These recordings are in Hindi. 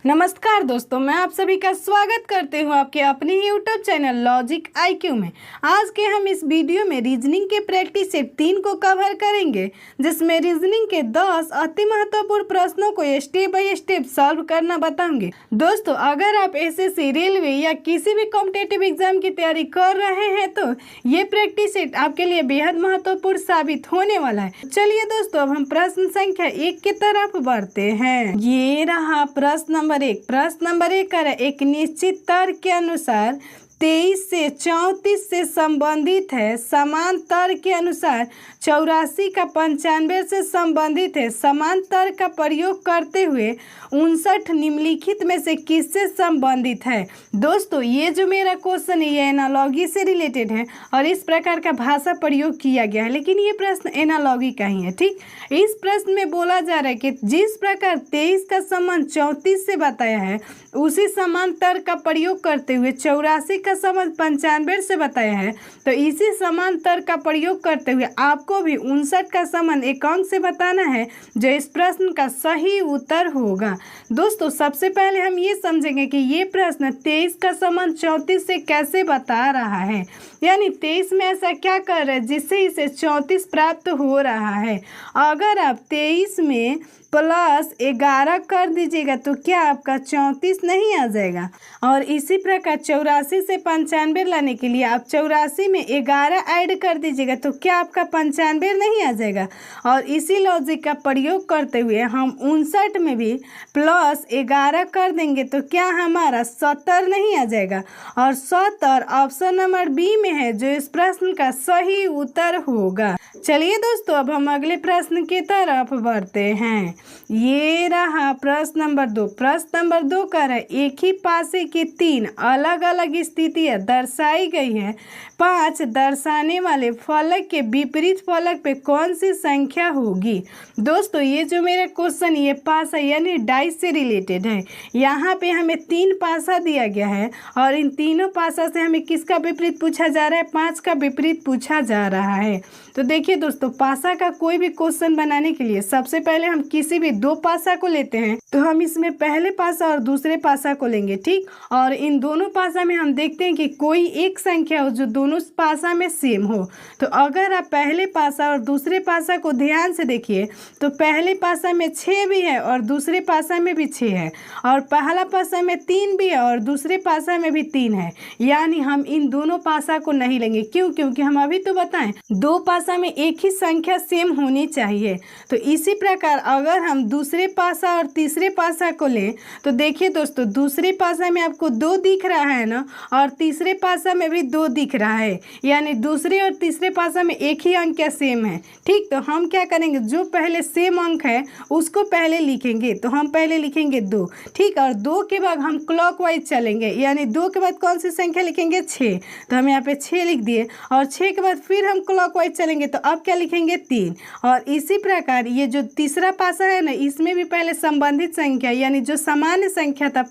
नमस्कार दोस्तों, मैं आप सभी का स्वागत करती हूं आपके अपने ही यूट्यूब चैनल लॉजिक आईक्यू में। आज के हम इस वीडियो में रीजनिंग के प्रैक्टिस सेट 3 को कवर करेंगे, जिसमें रीजनिंग के 10 अति महत्वपूर्ण प्रश्नों को स्टेप बाय स्टेप सॉल्व करना बताऊंगी। दोस्तों, अगर आप एसएससी, रेलवे या किसी भी कॉम्पिटिटिव एग्जाम की तैयारी कर रहे हैं तो ये प्रैक्टिस सेट आपके लिए बेहद महत्वपूर्ण साबित होने वाला है। चलिए दोस्तों, अब हम प्रश्न संख्या 1 की तरफ बढ़ते हैं। ये रहा प्रश्न नंबर 1। प्रश्न नंबर 1 कर एक निश्चित तर्क के अनुसार 23 से 34 से संबंधित है। समान तर्क के अनुसार 84 का 95 से संबंधित है। समान तर्क का प्रयोग करते हुए 59 निम्नलिखित में से किससे संबंधित है। दोस्तों, ये जो मेरा क्वेश्चन है ये एनालॉजी से रिलेटेड है और इस प्रकार का भाषा प्रयोग किया गया है, लेकिन ये प्रश्न एनालॉजी का ही है। ठीक, इस प्रश्न में बोला जा रहा है कि जिस प्रकार 23 का संबंध 34 से बताया है, उसी समान तर्क का प्रयोग करते हुए 84 का संबंध 95 से बताया है, तो इसी समान तर्क का प्रयोग करते हुए आपको भी 59 का संबंध एक अंक से बताना है, जो इस प्रश्न का सही उत्तर होगा। दोस्तों, सबसे पहले हम ये समझेंगे कि ये प्रश्न 23 का संबंध 34 से कैसे बता रहा है, यानी 23 में ऐसा क्या कर रहा है जिससे इसे 34 प्राप्त हो रहा है। अगर आप 23 में प्लस 11 कर दीजिएगा तो क्या आपका 34 नहीं आ जाएगा। और इसी प्रकार 84 से 95 लाने के लिए आप 84 में 11 ऐड कर दीजिएगा तो क्या आपका 95 नहीं आ जाएगा। और इसी लॉजिक का प्रयोग करते हुए हम 59 में भी प्लस 11 कर देंगे तो क्या हमारा 70 नहीं आ जाएगा। और 70 ऑप्शन नंबर बी में है, जो इस प्रश्न का सही उत्तर होगा। चलिए दोस्तों, अब हम अगले प्रश्न की तरफ बढ़ते हैं। ये रहा प्रश्न नंबर 2। प्रश्न नंबर 2 कर एक ही पासे की 3 अलग अलग स्थितियां दर्शाई गई है। 5 दर्शाने वाले फलक के विपरीत फलक पे कौन सी संख्या होगी। दोस्तों, ये जो मेरा क्वेश्चन ये पासा यानी डाइस से रिलेटेड है। यहाँ पे हमें 3 पासा दिया गया है और इन तीनों पासा से हमें किसका विपरीत पूछा जा रहा है, 5 का विपरीत पूछा जा रहा है। तो देखिए दोस्तों, पासा का कोई भी क्वेश्चन बनाने के लिए सबसे पहले हम किसी भी 2 पासा को लेते हैं, तो हम इसमें पहले पासा और दूसरे पासा को लेंगे। ठीक, और इन दोनों पासा में हम देखते हैं कि कोई एक संख्या हो जो दोनों पासा में सेम हो। तो अगर आप पहले पासा और दूसरे पासा को ध्यान से देखिए तो पहले पासा में 6 भी है और दूसरे पासा में भी 6 है, और पहला पासा में 3 भी है और दूसरे पासा में भी 3 है। यानी हम इन दोनों पासा को नहीं लेंगे। क्यों? क्योंकि हम अभी तो बताएं 2 पासा में एक ही संख्या सेम होनी चाहिए। तो इसी प्रकार अगर हम दूसरे पासा और तीसरे पासा को लें तो देखिए दोस्तों, दूसरे पासा में आपको 2 दिख रहा है ना, और तीसरे पासा में भी 2 दिख रहा है, यानी दूसरे और तीसरे पासा में एक ही अंक क्या सेम है। ठीक, तो हम क्या करेंगे, जो पहले सेम अंक है उसको पहले लिखेंगे। तो हम पहले लिखेंगे 2। ठीक, और 2 के बाद हम क्लॉकवाइज चलेंगे, यानी 2 के बाद कौन सी संख्या लिखेंगे, 6। तो हम यहाँ पे 6 लिख दिए, और 6 के बाद फिर हम क्लॉकवाइज चलेंगे तो अब क्या लिखेंगे, 3। और इसी प्रकार ये जो तीसरा पासा है ना, इसमें भी पहले संबंधित संख्या यानी जो सामान्य संख्या था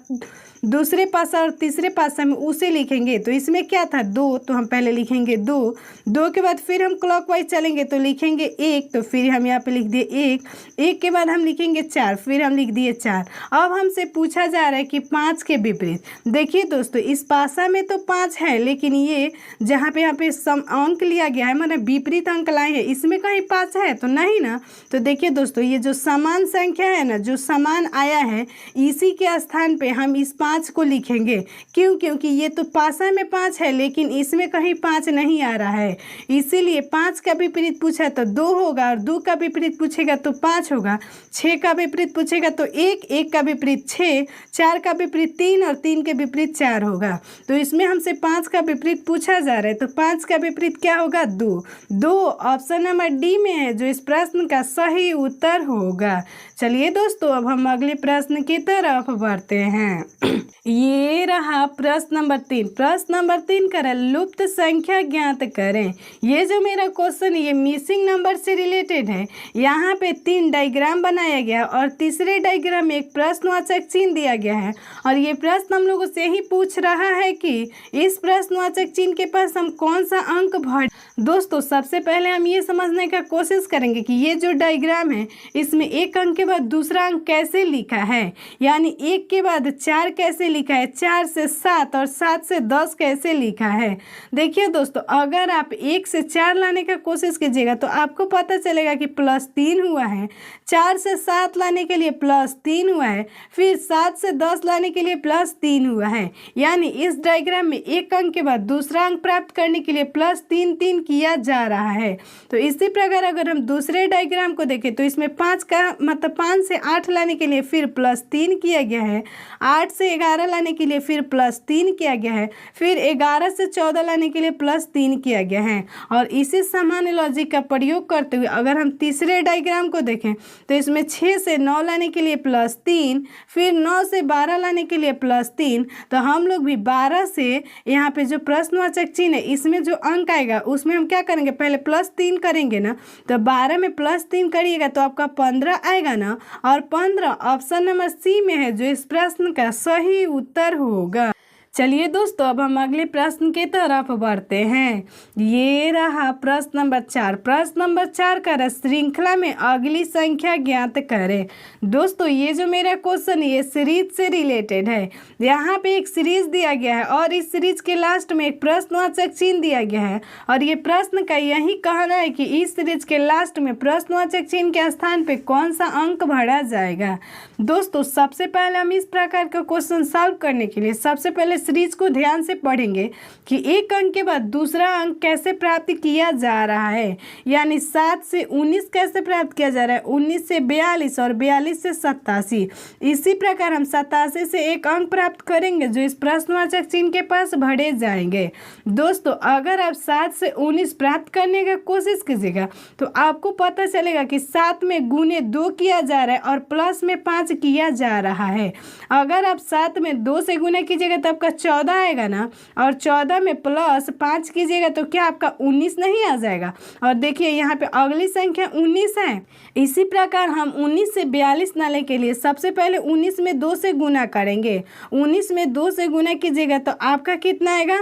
दूसरे पासा और तीसरे पासा में उसे लिखेंगे। तो इसमें क्या था, 2, तो हम पहले लिखेंगे 2। 2 के बाद फिर हम क्लॉकवाइज चलेंगे तो लिखेंगे 1, तो फिर हम यहाँ पे लिख दिए 1। 1 के बाद हम लिखेंगे 4, फिर हम लिख दिए 4। अब हमसे पूछा जा रहा है कि 5 के विपरीत। देखिए दोस्तों, इस पासा में तो 5 है, लेकिन ये जहाँ पे यहाँ पे सम अंक लिया गया है, मतलब विपरीत अंक लाए हैं, इसमें कहीं 5 है तो नहीं ना। तो देखिए दोस्तों, ये जो समान संख्या है ना, जो समान आया है, इसी के स्थान पे हम इस 5 को लिखेंगे। क्यों? क्योंकि ये तो पासा में 5 है, लेकिन इसमें कहीं 5 नहीं आ रहा है, इसीलिए 5 का विपरीत पूछा तो 2 होगा, और 2 का विपरीत पूछेगा तो 5 होगा। 6 का विपरीत पूछेगा तो 1, 1 का विपरीत 6, 4 का विपरीत 3 और 3 के विपरीत 4 होगा। तो इसमें हमसे 5 का विपरीत पूछा जा रहा है, तो 5 का विपरीत क्या होगा, 2। 2 ऑप्शन नंबर डी में है, जो इस प्रश्न का सही उत्तर होगा। चलिए दोस्तों, अब हम अगले प्रश्न की तरफ बढ़ते हैं। ये रहा प्रश्न नंबर 3। प्रश्न नंबर 3 करें लुप्त संख्या ज्ञात करें। ये जो मेरा क्वेश्चन ये मिसिंग नंबर से रिलेटेड है। यहाँ पे 3 डायग्राम बनाया गया और तीसरे डायग्राम में एक प्रश्नवाचक चिन्ह दिया गया है और ये प्रश्न हम लोगों से ही पूछ रहा है कि इस प्रश्नवाचक चिन्ह के पास हम कौन सा अंक भर। दोस्तों सबसे पहले हम ये समझने का कोशिश करेंगे कि ये जो डायग्राम है इसमें एक अंक के बाद दूसरा अंक कैसे लिखा है, यानी 1 के बाद 4 कैसे लिखा है, 4 से 7 और 7 से 10 कैसे लिखा है। देखिए दोस्तों अगर आप 1 से 4 लाने का कोशिश कीजिएगा तो आपको पता चलेगा कि +3 हुआ है, 4 से 7 लाने के लिए +3 हुआ है, फिर 7 से 10 लाने के लिए +3 हुआ है। यानी इस डायग्राम में एक अंक के बाद दूसरा अंक प्राप्त करने के लिए +3 किया जा रहा है। तो इसी प्रकार अगर हम दूसरे डायग्राम को देखें तो इसमें 5 का मतलब 5 से 8 लाने के लिए फिर +3 किया गया है, 8 से 11 लाने के लिए फिर +3 किया गया है, फिर 11 से 14 लाने के लिए +3 किया गया है। और इसी सामान्य लॉजिक का प्रयोग करते हुए अगर हम तीसरे डायग्राम को देखें तो इसमें 6 से 9 लाने के लिए +3, फिर 9 से 12 लाने के लिए +3। तो हम लोग भी 12 से यहाँ पे जो प्रश्नवाचक चिन्ह है इसमें जो अंक आएगा उसमें हम क्या करेंगे, पहले +3 करेंगे ना। तो 12 में +3 करिएगा तो आपका 15 आएगा ना, और 15 ऑप्शन नंबर सी में है जो इस प्रश्न का सही उत्तर होगा। चलिए दोस्तों अब हम अगले प्रश्न की तरफ बढ़ते हैं। ये रहा प्रश्न नंबर 4। प्रश्न नंबर 4 का श्रृंखला में अगली संख्या ज्ञात करें। दोस्तों ये जो मेरा क्वेश्चन ये सीरीज से रिलेटेड है। यहाँ पे एक सीरीज दिया गया है और इस सीरीज के लास्ट में एक प्रश्नवाचक चिन्ह दिया गया है और ये प्रश्न का यही कहना है कि इस सीरीज के लास्ट में प्रश्नवाचक चिन्ह के स्थान पे कौन सा अंक भरा जाएगा। दोस्तों सबसे पहले हम इस प्रकार का क्वेश्चन सॉल्व करने के लिए सबसे पहले सीरीज को ध्यान से पढ़ेंगे कि एक अंक के बाद दूसरा अंक कैसे प्राप्त किया जा रहा है। यानी 7 से 19 कैसे प्राप्त किया जा रहा है, 19 से 42 और 42 से 87। इसी प्रकार हम 87 से एक अंक प्राप्त करेंगे जो इस प्रश्नवाचक चिन्ह के पास भरे जाएंगे। दोस्तों अगर आप 7 से 19 प्राप्त करने का कोशिश कीजिएगा तो आपको पता चलेगा कि 7 में गुने 2 किया जा रहा है और प्लस में 5 किया जा रहा है। अगर आप 7 में 2 से गुना कीजिएगा तो आपका 14 आएगा ना, और 14 में प्लस 5 कीजिएगा तो क्या आपका 19 नहीं आ जाएगा। और देखिए यहाँ पे अगली संख्या 19 है। इसी प्रकार हम 19 से 42 लाने के लिए सबसे पहले 19 में 2 से गुना करेंगे। 19 में 2 से गुना कीजिएगा तो आपका कितना आएगा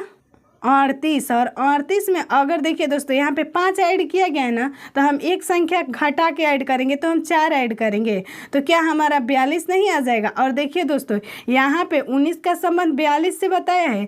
38। और 38 में अगर देखिए दोस्तों यहाँ पे 5 ऐड किया गया है ना, तो हम एक संख्या घटा के ऐड करेंगे तो हम 4 ऐड करेंगे तो क्या हमारा 42 नहीं आ जाएगा। और देखिए दोस्तों यहाँ पे 19 का संबंध 42 से बताया है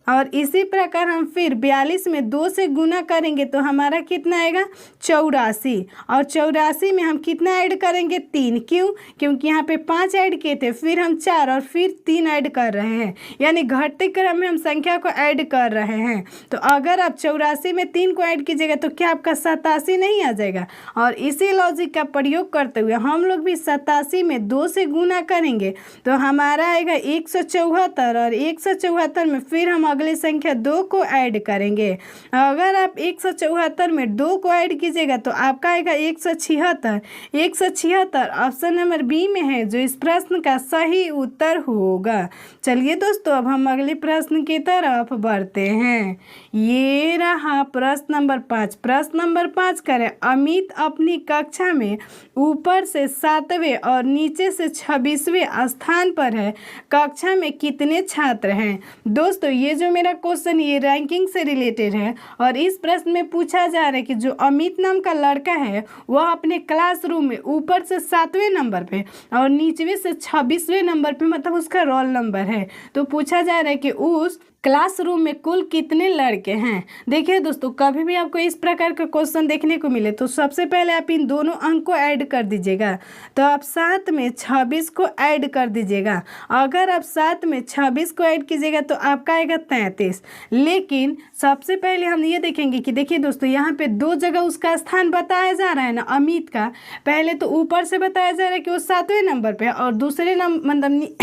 और इसी प्रकार हम फिर 42 में 2 से गुना करेंगे तो हमारा कितना आएगा 84। और 84 में हम कितना ऐड करेंगे 3। क्यों, क्योंकि यहाँ पे 5 ऐड किए थे, फिर हम 4 और फिर 3 ऐड कर रहे हैं, यानी घटते क्रम में हम संख्या को ऐड कर रहे हैं। तो अगर आप 84 में 3 को ऐड कीजिएगा तो क्या आपका 87 नहीं आ जाएगा। और इसी लॉजिक का प्रयोग करते हुए हम लोग भी 87 में 2 से गुना करेंगे तो हमारा आएगा 174। और 174 में फिर हम अगली संख्या 2 को ऐड करेंगे। अगर आप 174 में 2 को ऐड कीजिएगा तो आपका आएगा 176। 176 ऑप्शन नंबर बी में है जो इस प्रश्न का सही उत्तर होगा। चलिए दोस्तों अब हम अगले प्रश्न की तरफ बढ़ते हैं। ये रहा प्रश्न नंबर 5। प्रश्न नंबर 5 करें अमित अपनी कक्षा में ऊपर से 7वें और नीचे से 26वें स्थान पर है। कक्षा में कितने छात्र हैं। दोस्तों ये जो मेरा क्वेश्चन ये रैंकिंग से रिलेटेड है और इस प्रश्न में पूछा जा रहा है कि जो अमित नाम का लड़का है वह अपने क्लासरूम में ऊपर से 7वें नंबर पे और नीचवे से 26वें नंबर पे मतलब उसका रोल नंबर है। तो पूछा जा रहा है कि उस क्लासरूम में कुल कितने लड़के हैं। देखिए दोस्तों कभी भी आपको इस प्रकार का क्वेश्चन देखने को मिले तो सबसे पहले आप इन दोनों अंक को ऐड कर दीजिएगा। तो आप 7 में 26 को ऐड कर दीजिएगा। अगर आप 7 में 26 को ऐड कीजिएगा तो आपका आएगा 33। लेकिन सबसे पहले हम ये देखेंगे कि देखिए दोस्तों यहाँ पे 2 जगह उसका स्थान बताया जा रहा है ना अमित का। पहले तो ऊपर से बताया जा रहा है कि वो 7वें नंबर पे और दूसरे नंबर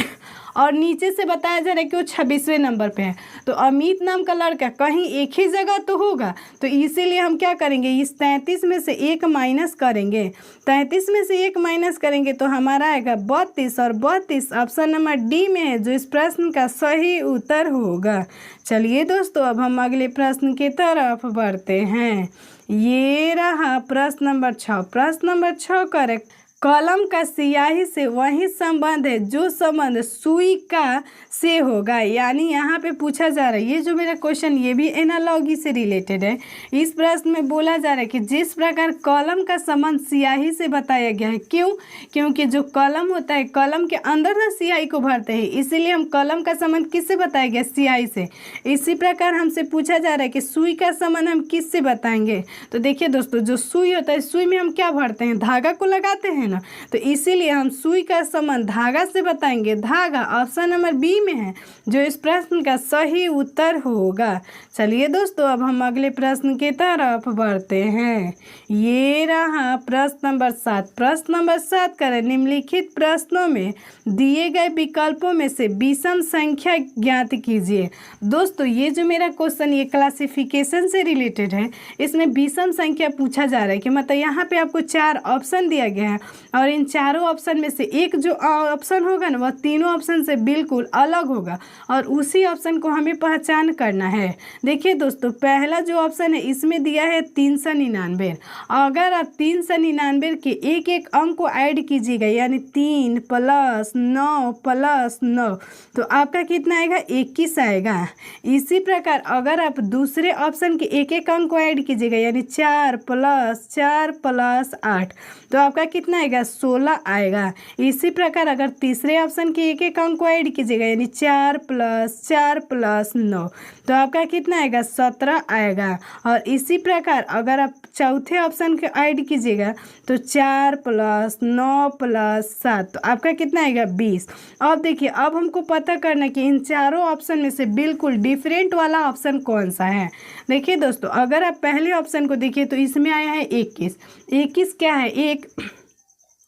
और नीचे से बताया जा रहा है कि वो 26वें नंबर पे है। तो अमित नाम का लड़का कहीं एक ही जगह तो होगा, तो इसीलिए हम क्या करेंगे, इस 33 में से 1 माइनस करेंगे। 33 में से 1 माइनस करेंगे तो हमारा आएगा 32, और 32 ऑप्शन नंबर डी में है, जो इस प्रश्न का सही उत्तर होगा। चलिए दोस्तों, अब हम अगले प्रश्न की तरफ बढ़ते हैं। ये रहा प्रश्न नंबर 6। प्रश्न नंबर 6 करेक्ट। कलम का स्याही से वही संबंध है जो संबंध सुई का से होगा। यानी यहाँ पे पूछा जा रहा है, ये जो मेरा क्वेश्चन ये भी एनालॉजी से रिलेटेड है। इस प्रश्न में बोला जा रहा है कि जिस प्रकार कलम का संबंध स्याही से बताया गया है, क्यों? क्योंकि जो कलम होता है, कलम के अंदर ना स्याही को भरते हैं, इसीलिए हम कलम का संबंध किससे बताया गया, स्याही से। इसी प्रकार हमसे पूछा जा रहा है कि सुई का संबंध हम किससे बताएंगे। तो देखिए दोस्तों, जो सुई होता है, सुई में हम क्या भरते हैं, धागा को लगाते हैं, तो इसीलिए हम सुई का संबंध धागा से बताएंगे। धागा ऑप्शन नंबर बी में है, जो इस प्रश्न का सही उत्तर होगा। चलिए दोस्तों, अब हम अगले प्रश्न की तरफ बढ़ते हैं। ये रहा प्रश्न नंबर 7। प्रश्न नंबर 7 करें। निम्नलिखित प्रश्नों में दिए गए विकल्पों में से विषम संख्या ज्ञात कीजिए। दोस्तों, ये जो मेरा क्वेश्चन ये क्लासिफिकेशन से रिलेटेड है। इसमें विषम संख्या पूछा जा रहा है कि मतलब यहाँ पे आपको 4 ऑप्शन दिया गया है, और इन चारों ऑप्शन में से एक जो ऑप्शन होगा ना, वह तीनों ऑप्शन से बिल्कुल अलग होगा, और उसी ऑप्शन को हमें पहचान करना है। देखिए दोस्तों, पहला जो ऑप्शन है इसमें दिया है 399। अगर आप 399 के एक एक अंक को ऐड कीजिएगा, यानी 3 + 9 + 9, तो आपका कितना आएगा, 21 आएगा। इसी प्रकार अगर आप दूसरे ऑप्शन के एक एक अंक को ऐड कीजिएगा, यानी 4 + 4 + 8, तो आपका कितना आएगा, 16 आएगा। इसी प्रकार अगर तीसरे ऑप्शन के एक एक अंक को ऐड कीजिएगा, यानी 4 + 4 + 9, तो आपका कितना आएगा, 17 आएगा। और इसी प्रकार अगर आप चौथे ऑप्शन के ऐड कीजिएगा, तो 4 + 9 + 7, तो आपका कितना आएगा, 20। अब देखिए, अब हमको पता करना कि इन चारों ऑप्शन में से बिल्कुल डिफरेंट वाला ऑप्शन कौन सा है। देखिए दोस्तों, अगर आप पहले ऑप्शन को देखिए तो इसमें आया है 21। 21 क्या है, एक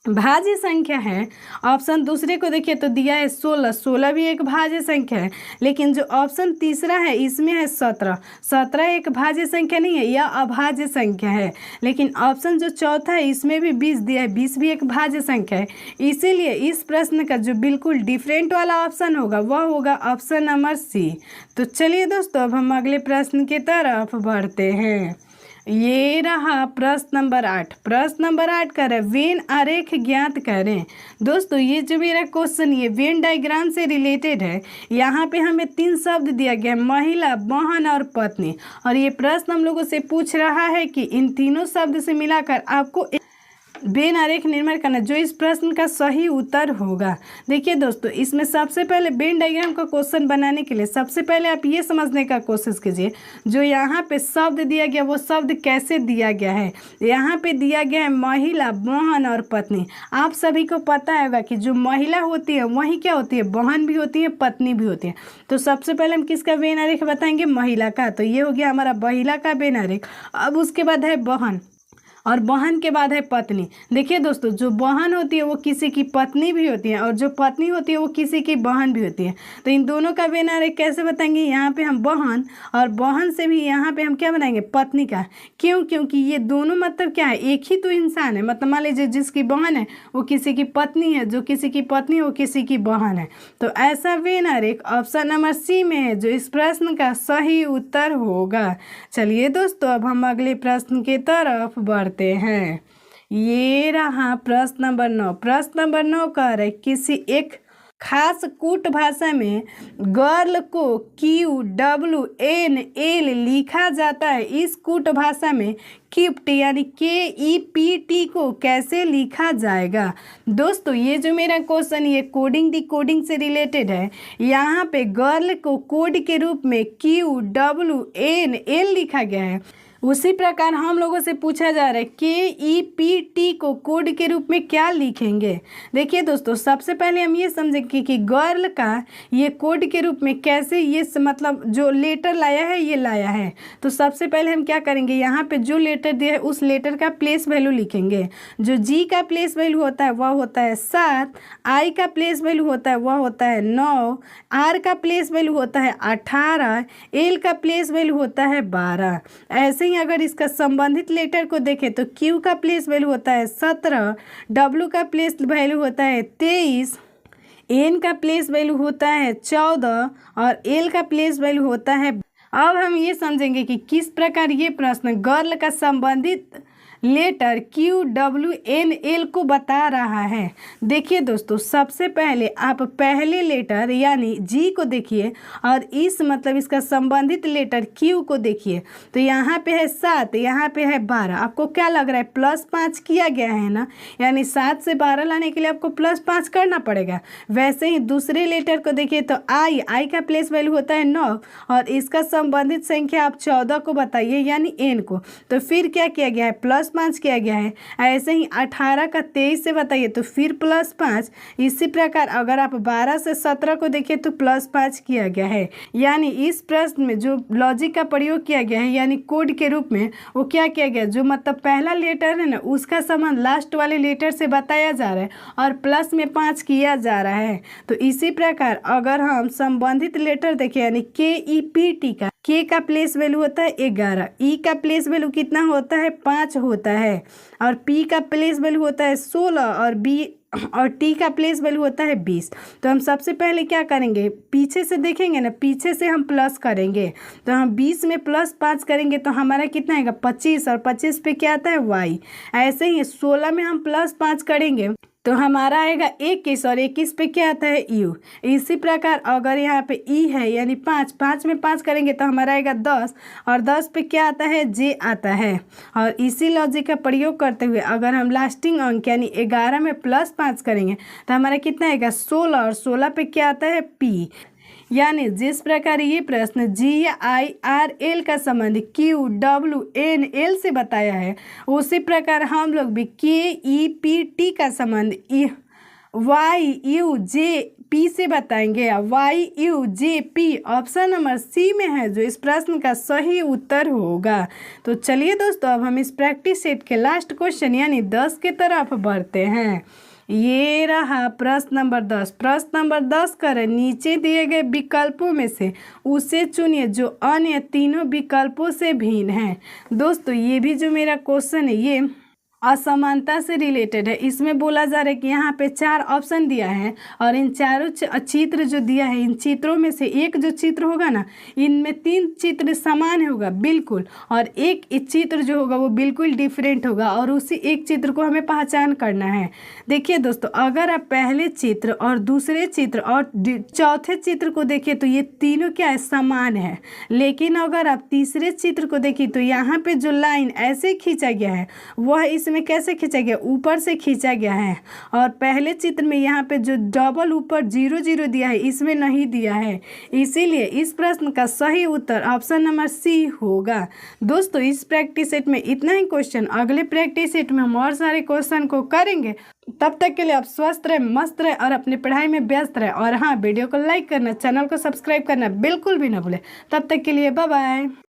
भाज्य संख्या है। ऑप्शन दूसरे को देखिए तो दिया है 16। 16 भी एक भाज्य संख्या है। लेकिन जो ऑप्शन तीसरा है इसमें है 17। 17 एक भाज्य संख्या नहीं है, यह अभाज्य संख्या है। लेकिन ऑप्शन जो चौथा है इसमें भी 20 दिया है। 20 भी एक भाज्य संख्या है। इसीलिए इस प्रश्न का जो बिल्कुल डिफरेंट वाला ऑप्शन होगा वह होगा ऑप्शन नंबर सी। तो चलिए दोस्तों, अब हम अगले प्रश्न की तरफ बढ़ते हैं। ये रहा प्रश्न नंबर 8। प्रश्न नंबर 8 करें, वेन आरेख ज्ञात करें। दोस्तों, ये जो मेरा क्वेश्चन ये वेन डायग्राम से रिलेटेड है। यहाँ पे हमें 3 शब्द दिया गया, महिला, बहन और पत्नी। और ये प्रश्न हम लोगों से पूछ रहा है कि इन तीनों शब्द से मिलाकर आपको वेन आरेख निर्माण करना, जो इस प्रश्न का सही उत्तर होगा। देखिए दोस्तों, इसमें सबसे पहले वेन डायग्राम का क्वेश्चन बनाने के लिए सबसे पहले आप ये समझने का कोशिश कीजिए, जो यहाँ पे शब्द दिया गया वो शब्द कैसे दिया गया है। यहाँ पे दिया गया है महिला, बहन और पत्नी। आप सभी को पता होगा कि जो महिला होती है वही क्या होती है, बहन भी होती है, पत्नी भी होती है। तो सबसे पहले हम किसका वेन आरेख बताएंगे, महिला का। तो ये हो गया हमारा महिला का वेन आरेख। अब उसके बाद है बहन, और बहन के बाद है पत्नी। देखिए दोस्तों, जो बहन होती है वो किसी की पत्नी भी होती है, और जो पत्नी होती है वो किसी की बहन भी होती है। तो इन दोनों का वेन आरेख कैसे बताएंगे, यहाँ पे हम बहन, और बहन से भी यहाँ पे हम क्या बनाएंगे, पत्नी का। क्यों? क्योंकि ये दोनों मतलब क्या है, एक ही तो इंसान है। मतलब मान लीजिए जिसकी बहन है वो किसी की पत्नी है, जो किसी की पत्नी है वो किसी की बहन है। तो ऐसा वेन आरेख ऑप्शन नंबर सी में है, जो इस प्रश्न का सही उत्तर होगा। चलिए दोस्तों, अब हम अगले प्रश्न की तरफ बढ़ते हैं। ये रहा प्रश्न नंबर 9। प्रश्न नंबर 9 कह रहे, किसी एक खास कूट भाषा में गर्ल को QWNL लिखा जाता है। इस कूट भाषा में कीप्ट यानी KEPT को कैसे लिखा जाएगा। दोस्तों, ये जो मेरा क्वेश्चन ये कोडिंग डिकोडिंग से रिलेटेड है। यहाँ पे गर्ल को कोड के रूप में QWNL लिखा गया है। उसी प्रकार हम लोगों से पूछा जा रहा है KEPT को कोड के रूप में क्या लिखेंगे। देखिए दोस्तों, सबसे पहले हम ये समझेंगे कि गर्ल का ये कोड के रूप में कैसे ये मतलब जो लेटर लाया है ये लाया है। तो सबसे पहले हम क्या करेंगे, यहाँ पे जो लेटर दिया है उस लेटर का प्लेस वैल्यू लिखेंगे। जो G का प्लेस वैल्यू होता है वह होता है 7, I का प्लेस वैल्यू होता है वह होता है 9, R का प्लेस वैल्यू होता है 18, L का प्लेस वैल्यू होता है 12। ऐसे ही अगर इसका संबंधित लेटर को देखें तो Q का प्लेस वैल्यू होता है 17, W का प्लेस वैल्यू होता है 23, N का प्लेस वैल्यू होता है 14 और L का प्लेस वैल्यू होता है। अब हम ये समझेंगे कि किस प्रकार ये प्रश्न गर्ल का संबंधित लेटर QWNL को बता रहा है। देखिए दोस्तों, सबसे पहले आप पहले लेटर यानी G को देखिए और इस मतलब इसका संबंधित लेटर Q को देखिए। तो यहाँ पे है 7, यहाँ पे है 12। आपको क्या लग रहा है, +5 किया गया है ना, यानी 7 से 12 लाने के लिए आपको +5 करना पड़ेगा। वैसे ही दूसरे लेटर को देखिए तो I का प्लेस वैल्यू होता है 9 और इसका संबंधित संख्या आप 14 को बताइए यानी N को। तो फिर क्या किया गया है, +5 किया गया है। ऐसे ही 18 का 23 से बताइए तो फिर +5। इसी प्रकार अगर आप 12 से 17 को देखिए तो +5 किया गया है। यानी इस प्रश्न में जो लॉजिक का प्रयोग किया गया है यानी कोड के रूप में, वो क्या किया गया, जो मतलब पहला लेटर है ना उसका संबंध लास्ट वाले लेटर से बताया जा रहा है और प्लस में 5 किया जा रहा है। तो इसी प्रकार अगर हम संबंधित लेटर देखें यानी KEPT का K का प्लेस वैल्यू होता है 11, E का प्लेस वैल्यू कितना होता है 5 होता है और P का प्लेस वैल्यू होता है 16 और T का प्लेस वैल्यू होता है 20। तो हम सबसे पहले क्या करेंगे, पीछे से देखेंगे ना, पीछे से हम प्लस करेंगे। तो हम 20 में +5 करेंगे तो हमारा कितना आएगा 25 और 25 पे क्या आता है Y। ऐसे ही 16 में हम +5 करेंगे तो हमारा आएगा 21 और 21 पे क्या आता है U। इसी प्रकार अगर यहाँ पे E है यानी 5 में 5 करेंगे तो हमारा आएगा 10 और 10 पे क्या आता है J आता है। और इसी लॉजिक का प्रयोग करते हुए अगर हम लास्टिंग अंक यानी 11 में +5 करेंगे तो हमारा कितना आएगा 16 और 16 पे क्या आता है P। यानी जिस प्रकार ये प्रश्न GIRL का संबंध QWNL से बताया है उसी प्रकार हम लोग भी KEPT का संबंध YUJP से बताएंगे। YUJP ऑप्शन नंबर C में है जो इस प्रश्न का सही उत्तर होगा। तो चलिए दोस्तों, अब हम इस प्रैक्टिस सेट के लास्ट क्वेश्चन यानी 10 की तरफ बढ़ते हैं। ये रहा प्रश्न नंबर 10। प्रश्न नंबर 10 कर नीचे दिए गए विकल्पों में से उसे चुनिए जो अन्य तीनों विकल्पों से भिन्न है। दोस्तों, ये भी जो मेरा क्वेश्चन है ये असमानता से रिलेटेड है। इसमें बोला जा रहा है कि यहाँ पे 4 ऑप्शन दिया है और इन चारों चित्र जो दिया है इन चित्रों में से एक जो चित्र होगा ना, इनमें 3 चित्र समान होगा बिल्कुल और एक चित्र जो होगा वो बिल्कुल डिफरेंट होगा और उसी एक चित्र को हमें पहचान करना है। देखिए दोस्तों, अगर आप पहले चित्र और दूसरे चित्र और चौथे चित्र को देखिए तो ये तीनों क्या है, समान है। लेकिन अगर आप तीसरे चित्र को देखिए तो यहाँ पे जो लाइन ऐसे खींचा गया है वह इसमें कैसे खींचा गया, ऊपर से खींचा गया है। और पहले चित्र में यहाँ पे जो डबल ऊपर 0 0 दिया है इसमें नहीं दिया है। इसीलिए इस प्रश्न का सही उत्तर ऑप्शन नंबर C होगा। दोस्तों, इस प्रैक्टिस सेट में इतना ही क्वेश्चन। अगले प्रैक्टिस सेट में हम और सारे क्वेश्चन को करेंगे। तब तक के लिए आप स्वस्थ रहे, मस्त रहे और अपनी पढ़ाई में व्यस्त रहे। और हाँ, वीडियो को लाइक करना, चैनल को सब्सक्राइब करना बिल्कुल भी ना भूले। तब तक के लिए बाय बाय।